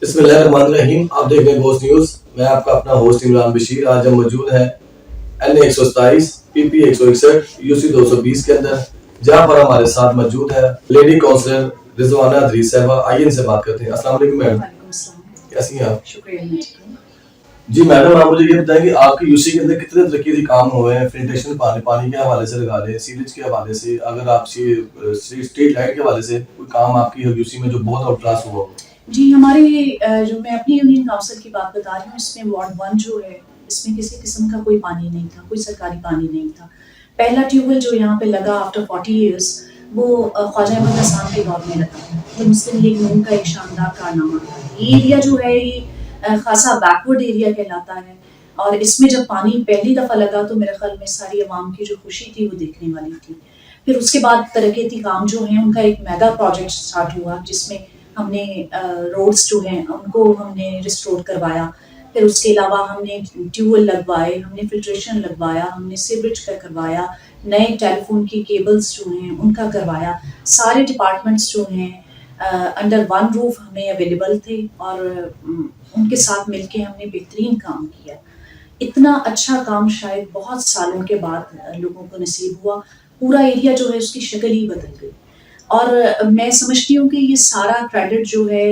बिस्मिल्लाहिर्रहमानिर्रहीम। आप देख रहे हैं घोस्ट न्यूज। मैं आपका अपना होस्ट इमरान बशीर। आज हम मौजूद हैं NA 127 PP 161 UC 220 के अंदर, जहाँ पर हमारे साथ मौजूद है लेडी काउंसलर रिजवाना अदरीस साहबा। आइए इनसे बात करते हैं। अस्सलाम वालेकुम मैडम, कैसी हैं आप? शुक्रिया। जी मैडम, आप मुझे ये बताएं कि आपके यूसी के अंदर कितने तरक्की काम हुए हैं? फिल्ट्रेशन पानी के हवाले से लगा लें, सीवेज के हवाले से, अगर आप स्ट्रीट लाइट के हवाले से कोई काम आपकी यूसी में जो बहुत आउट क्लास हुआ हो। जी, हमारे जो मैं अपनी यूनियन काउंसिल की बात बता रही हूँ, इसमें वार्ड 1 जो है, इसमें किसी किस्म का कोई पानी नहीं था, कोई सरकारी पानी नहीं था। पहला ट्यूबवेल जो यहाँ पे लगा आफ्टर 40 इयर्स, वो ख्वाजा अहमद हसन के दौर में लगा। तो मुस्लिम लीग नून का एक शानदार कारनामा था। ये एरिया जो है, ये खासा बैकवर्ड एरिया कहलाता है, और इसमें जब पानी पहली दफ़ा लगा तो मेरे ख्याल में सारी अवाम की जो खुशी थी वो देखने वाली थी। फिर उसके बाद तरक्याती काम जो हैं, उनका एक मेगा प्रोजेक्ट स्टार्ट हुआ, जिसमें हमने रोड्स जो हैं उनको हमने रिस्टोर करवाया। फिर उसके अलावा हमने ट्यूबवेल लगवाए, हमने फिल्ट्रेशन लगवाया, हमने सीवरेज का करवाया, नए टेलीफोन की केबल्स जो हैं उनका करवाया। सारे डिपार्टमेंट्स जो हैं अंडर वन रूफ हमें अवेलेबल थे, और उनके साथ मिलके हमने बेहतरीन काम किया। इतना अच्छा काम शायद बहुत सालों के बाद लोगों को नसीब हुआ। पूरा एरिया जो है उसकी शक्ल ही बदल गई, और मैं समझती हूँ कि ये सारा क्रेडिट जो है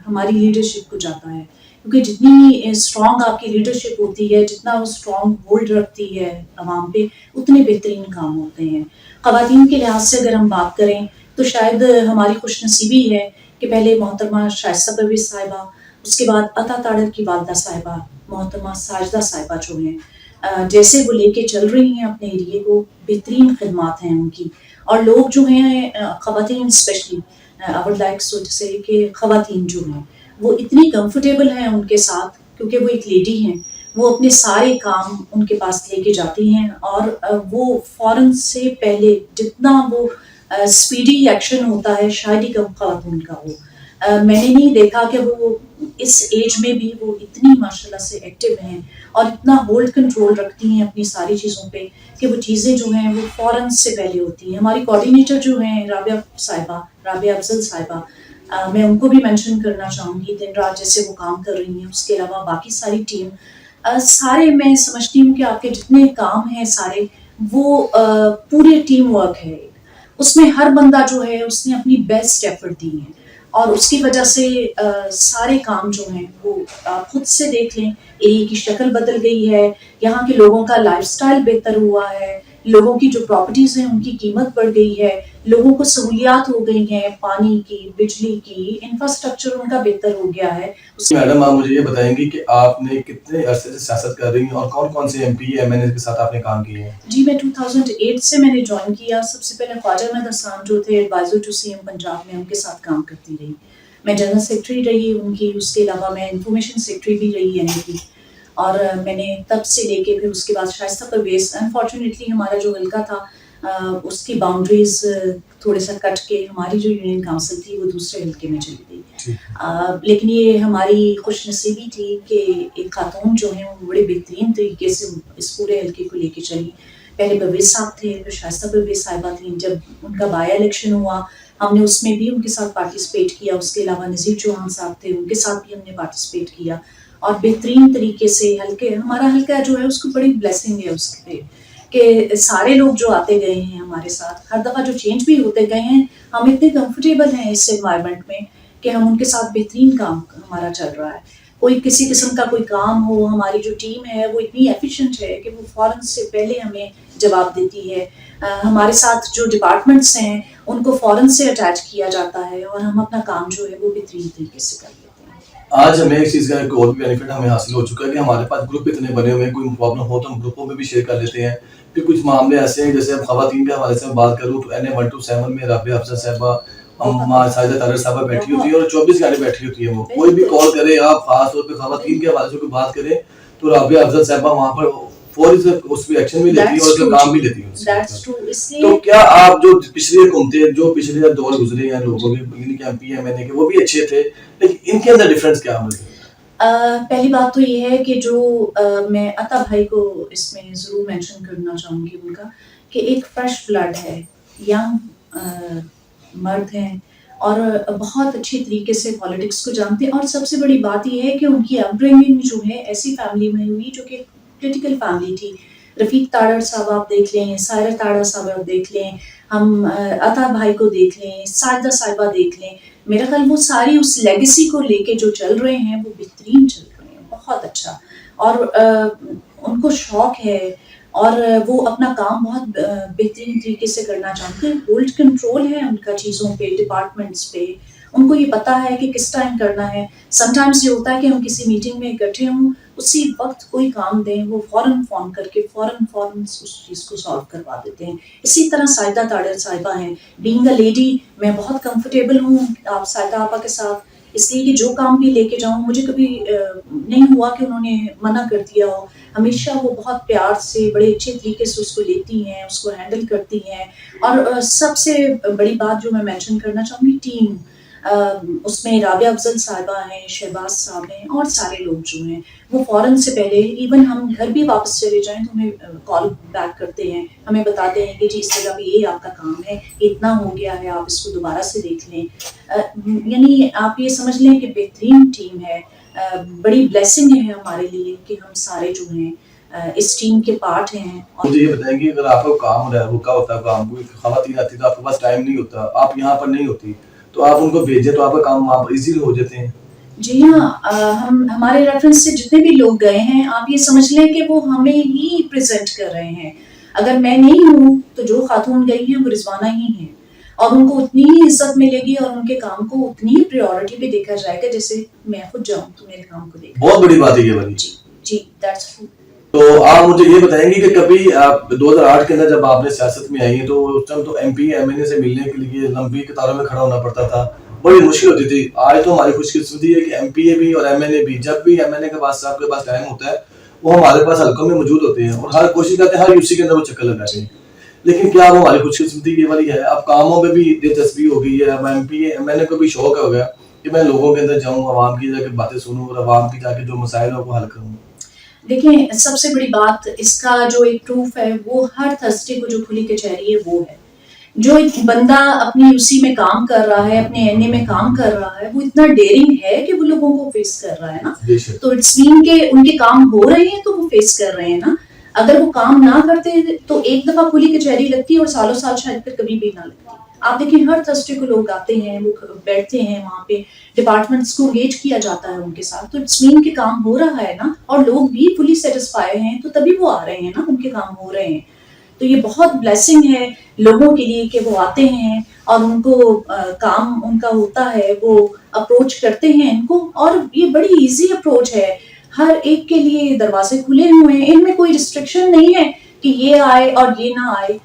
हमारी लीडरशिप को जाता है, क्योंकि जितनी स्ट्रॉन्ग आपकी लीडरशिप होती है, जितना वो स्ट्रॉन्ग होल्ड रखती है अवाम पे, उतने बेहतरीन काम होते हैं। ख़वातीन के लिहाज से अगर हम बात करें तो शायद हमारी खुशनसीबी है कि पहले मोहतरमा शाइस्ता परवेज़ साहिबा, उसके बाद अता ताड़र की वालदा साहिबा मोहतरमा साजिदा साहिबा जो हैं, जैसे वो लेके चल रही हैं अपने एरिए को, बेहतरीन खिदमात हैं उनकी। और लोग जो हैं ख़वातीन specially, I would like to say कि ख़वातीन जो हैं वो इतनी कंफर्टेबल हैं उनके साथ, क्योंकि वो एक लेडी हैं। वो अपने सारे काम उनके पास लेके जाती हैं, और वो फ़ौरन से पहले जितना वो स्पीडी एक्शन होता है, शायद ही कम ख़वातीन का हो। मैंने नहीं देखा कि वो इस एज में भी वो इतनी माशाल्लाह से एक्टिव हैं और इतना होल्ड कंट्रोल रखती हैं अपनी सारी चीज़ों पे, कि वो चीज़ें जो हैं वो फ़ौरन से पहले होती हैं। हमारी कोऑर्डिनेटर जो हैं राबिया साहिबा, राबिया अफजल साहिबा, मैं उनको भी मेंशन करना चाहूँगी। दिन रात जैसे वो काम कर रही हैं, उसके अलावा बाकी सारी टीम, सारे मैं समझती हूँ कि आपके जितने काम हैं सारे, वो पूरे टीम वर्क है। उसमें हर बंदा जो है उसने अपनी बेस्ट एफर्ट दी है, और उसकी वजह से सारे काम जो हैं वो आप खुद से देख लें, एरिया की शक्ल बदल गई है, यहाँ के लोगों का लाइफस्टाइल बेहतर हुआ है, लोगों की जो प्रॉपर्टीज़ हैं उनकी कीमत बढ़ गई है, लोगों को सहूलियात हो गई हैं, पानी की, बिजली की, इंफ्रास्ट्रक्चर उनका बेहतर हो गया है। मैडम, आप मुझे ये बताएंगी कि आपने कितने अरसे से सियासत कर रही हैं और कौन कौन से MP MNA के साथ आपने काम किए हैं? जी, मैं 2008 से मैंने ज्वाइन किया। सबसे पहले ख्वाजा अहमद हसन जो थे एडवाइज़र टू CM पंजाब में, उनके साथ काम करती रही। मैं जनरल सेक्रेटरी रही उनकी, उसके अलावा मैं इंफॉर्मेशन सेक्रेटरी भी रही NA की, और मैंने तब से लेके फिर उसके बाद शाइस्ता परवेज़, अनफॉर्चुनेटली हमारा जो हल्का था उसकी बाउंड्रीज थोड़े सा कट के हमारी जो यूनियन काउंसिल थी वो दूसरे हल्के में चली गई। लेकिन ये हमारी खुशनसीबी थी कि एक खातून जो है वो बड़े बेहतरीन तरीके से इस पूरे हल्के को लेके चली। पहले परवेज़ साहब थे, फिर शाइस्ता परवेज़ साहिबा थी। जब उनका बाय इलेक्शन हुआ, हमने उसमें भी उनके साथ पार्टिसिपेट किया। उसके अलावा नज़ीर चौहान साहब थे, उनके साथ भी हमने पार्टिसिपेट किया, और बेहतरीन तरीके से हमारा हल्का जो है उसको बड़ी ब्लेसिंग है उसके, कि सारे लोग जो आते गए हैं हमारे साथ, हर दफ़ा जो चेंज भी होते गए हैं, हम इतने कंफर्टेबल हैं इस एनवायरनमेंट में कि हम उनके साथ बेहतरीन काम हमारा चल रहा है। कोई किसी किस्म का कोई काम हो, हमारी जो टीम है वो इतनी एफिशिएंट है कि वो फ़ौरन से पहले हमें जवाब देती है। हमारे साथ जो डिपार्टमेंट्स हैं उनको फ़ौरन से अटैच किया जाता है, और हम अपना काम जो है वो बेहतरीन तरीके से कर लेते हैं। आज हमें इस चीज़ का एक और भी बेनिफिट हमें हासिल हो चुका है कि हमारे पास ग्रुप इतने बने हुए हैं, कोई प्रॉब्लम हो तो हम ग्रुपों में भी शेयर कर लेते हैं। फिर कुछ मामले ऐसे हैं, जैसे अब ख़वातीन के हवाले से बात करूँ तो NA 127 में राबिया अफजल साहिबा, साजिदा तारड़ साहिबा बैठी होती है, और 24 गाड़ी बैठी होती है। वो कोई भी कॉल करे, आप खास तौर पे ख़वातीन के हवाले से कोई बात करें तो राबिया अफजल साहिबा वहाँ पर फौरी से उस पे एक्शन भी लेती है और उसका काम भी लेती है। तो क्या आप जो पिछले हुकूमतें, जो पिछले दौर गुजरे हैं लोगों के, MP MNA के, वो भी अच्छे थे, लेकिन इनके अंदर डिफरेंस क्या है? पहली बात तो ये है कि जो मैं अता भाई को इसमें ज़रूर मेंशन करना चाहूँगी उनका, कि एक फ्रेश ब्लड है, यंग मर्द हैं, اور بہت اچھے طریقے سے پالیٹکس کو جانتے ہیں. اور سب سے بڑی بات یہ ہے کہ ان کی اپ برنگنگ جو ہے ایسی فیملی میں ہوئی جو کہ پولیٹیکل فیملی تھی. رفیق تاڑڑ صاحب آپ دیکھ لیں, سائرہ تاڑڑ صاحب آپ دیکھ لیں, ہم عطا بھائی کو دیکھ لیں, ساجدہ صاحبہ دیکھ لیں. میرا خیال وہ ساری اس لیگیسی کو لے کے جو چل رہے ہیں وہ بہترین چل رہے ہیں, بہت اچھا. اور ان کو شوق ہے اور وہ اپنا کام بہت بہترین طریقے سے کرنا چاہتے ہیں. ہولڈ کنٹرول ہے ان کا چیزوں پہ, ڈپارٹمنٹس پہ. ان کو یہ پتا ہے کہ کس ٹائم کرنا ہے. سم ٹائمز یہ ہوتا ہے کہ ہم کسی میٹنگ میں اکٹھے ہوں, اسی وقت کوئی کام دیں وہ فوراً فون کر کے فوراً اس چیز کو سالو کروا دیتے ہیں. اسی طرح ساجدہ تاڑڑ صاحبہ ہیں. بینگ اے لیڈی میں بہت کمفرٹیبل ہوں آپ ساجدہ آپا کے ساتھ, اس لیے کہ جو کام بھی لے کے جاؤں مجھے کبھی نہیں ہوا کہ انہوں نے منع کر دیا ہو. ہمیشہ وہ بہت پیار سے بڑے اچھے طریقے سے اس کو لیتی ہیں, اس کو ہینڈل کرتی ہیں. اور سب سے بڑی بات جو میں مینشن کرنا چاہوں گی, ٹیم. اس میں رابعہ افضل صاحبہ ہیں, شہباز صاحب ہیں, اور سارے لوگ جو ہیں وہ فوراً سے پہلے, ایون ہم گھر بھی واپس چلے جائیں تو ہمیں کال بیک کرتے ہیں, ہمیں بتاتے ہیں کہ جی اس جگہ پہ یہ آپ کا کام ہے, اتنا ہو گیا ہے, آپ اس کو دوبارہ سے دیکھ لیں. یعنی آپ یہ سمجھ لیں کہ بہترین ٹیم ہے. بڑی بلیسنگ ہے ہمارے لیے کہ ہم سارے جو ہیں اس ٹیم کے پارٹ ہیں. مجھے یہ بتائیں کہ اگر آپ کا کام رکا ہوتا ہے, کام کوئی خواتین آتی تو آپ کے پاس ٹائم نہیں ہوتا, آپ یہاں پر نہیں ہوتی, تو آپ ان کو بھیجیں تو آپ کا کام وہاں پر ایزیلی ہو جاتے ہیں. جی ہاں, ہمارے ریفرنس سے جتنے بھی لوگ گئے ہیں آپ یہ سمجھ لیں کہ وہ ہمیں ہی پریزنٹ کر رہے ہیں. اگر میں نہیں ہوں تو جو خاتون گئی ہیں وہ رضوانہ ہی ہیں, اور ان کو اتنی ہی عزت ملے گی اور ان کے کام کو اتنی ہی پریورٹی پہ دیکھا جائے گا جیسے میں خود جاؤں تو میرے کام کو دیکھا. بہت بڑی بات ہے یہ والی. جی دیٹس ٹرو. تو آپ مجھے یہ بتائیں گے کہ کبھی آپ 2008 کے اندر جب آپ نے سیاست میں آئی ہیں تو اس ٹائم تو ایم پی ایم این اے سے ملنے کے لیے لمبی قطاروں میں کھڑا ہونا پڑتا تھا, بڑی مشکل ہوتی تھی. آج تو ہماری خوش قسمتی ہے کہ ایم پی اے بھی اور ایم این اے بھی, جب بھی ایم این اے کے پاس صاحب کے پاس ٹائم ہوتا ہے وہ ہمارے پاس حلقوں میں موجود ہوتے ہیں اور ہر کوشش کرتے ہیں ہر یو سی کے اندر وہ چکر لگاتے ہیں. لیکن کیا وہ ہماری خوش قسمتی یہ والی ہے؟ اب کاموں میں بھی دلچسپی ہو گئی ہے, اب M P A M N A کو بھی شوق ہو گیا کہ میں لوگوں کے اندر جاؤں, عوام کی جا کے باتیں سنوں اور عوام کی جا کے جو مسائل ہیں وہ حل کروں. دیکھیں سب سے بڑی بات اس کا جو ایک پروف ہے وہ ہر تھرسڈے کو جو کھلی کچہری ہے وہ ہے. جو ایک بندہ اپنی اسی میں کام کر رہا ہے, اپنے این اے میں کام کر رہا ہے, وہ اتنا ڈیئرنگ ہے کہ وہ لوگوں کو فیس کر رہا ہے نا. تو اٹس مین کہ ان کے کام ہو رہے ہیں تو وہ فیس کر رہے ہیں نا. اگر وہ کام نہ کرتے تو ایک دفعہ کھلی کچہری لگتی اور سالوں سال شاید پھر کبھی بھی نہ لگتی. آپ دیکھیں ہر تھرسڈے کو لوگ آتے ہیں, وہ بیٹھتے ہیں وہاں پہ, ڈپارٹمنٹس کو انگیج کیا جاتا ہے ان کے ساتھ, تو اٹس مین کہ کام ہو رہا ہے نا, اور لوگ بھی فلی سیٹسفائی ہیں تو تبھی وہ آ رہے ہیں نا, ان کے کام ہو رہے ہیں. تو یہ بہت بلیسنگ ہے لوگوں کے لیے کہ وہ آتے ہیں اور ان کو کام ان کا ہوتا ہے, وہ اپروچ کرتے ہیں ان کو, اور یہ بڑی ایزی اپروچ ہے. ہر ایک کے لیے دروازے کھلے ہوئے ہیں, ان میں کوئی ریسٹرکشن نہیں ہے کہ یہ آئے اور یہ نہ آئے.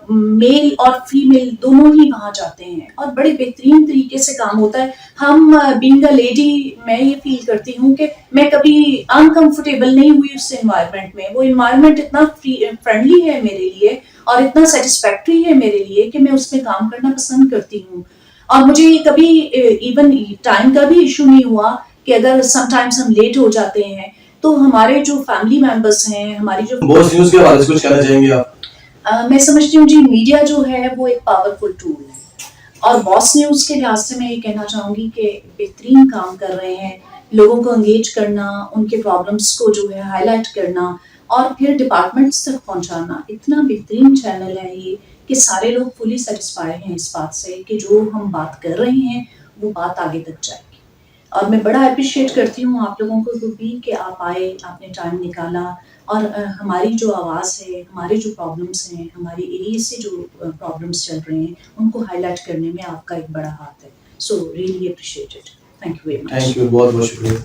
میل اور فیمیل دونوں ہی وہاں جاتے ہیں اور بڑے بہترین طریقے سے کام ہوتا ہے. ہم بینگ اے لیڈی میں یہ فیل کرتی ہوں کہ میں کبھی انکمفرٹیبل نہیں ہوئی اس انوائرمنٹ میں. وہ انوائرمنٹ اتنا فرینڈلی ہے میرے لیے اور اتنا سیٹسفیکٹری ہے میرے لیے کہ میں اس میں کام کرنا پسند کرتی ہوں. اور مجھے کبھی ایون ٹائم کا بھی ایشو نہیں ہوا کہ اگر سم ٹائمز ہم لیٹ ہو جاتے ہیں تو ہمارے جو فیملی ممبرس ہیں, ہماری جو بوس نیوز کے حوالے سے کچھ کہنا چاہیں گے آپ؟ میں سمجھتی ہوں جی میڈیا جو ہے وہ ایک پاورفل ٹول ہے, اور باس نیوز کے لحاظ سے میں یہ کہنا چاہوں گی کہ بہترین کام کر رہے ہیں. لوگوں کو انگیج کرنا, ان کے پرابلمس کو جو ہے ہائی لائٹ کرنا اور پھر ڈپارٹمنٹس تک پہنچانا, اتنا بہترین چینل ہے یہ کہ سارے لوگ فلی سیٹسفائی ہیں اس بات سے کہ جو ہم بات کر رہے ہیں وہ بات آگے تک جائے گی. اور میں بڑا اپریشیٹ کرتی ہوں آپ لوگوں کو بھی کہ آپ آئے, آپ نے ٹائم نکالا, اور ہماری جو آواز ہے, ہمارے جو پرابلمس ہیں, ہماری ایریا سے جو پرابلمس چل رہے ہیں ان کو ہائی لائٹ کرنے میں آپ کا ایک بڑا ہاتھ ہے. So really appreciate it. Thank you very much. Thank you, بہت بہت شکریہ.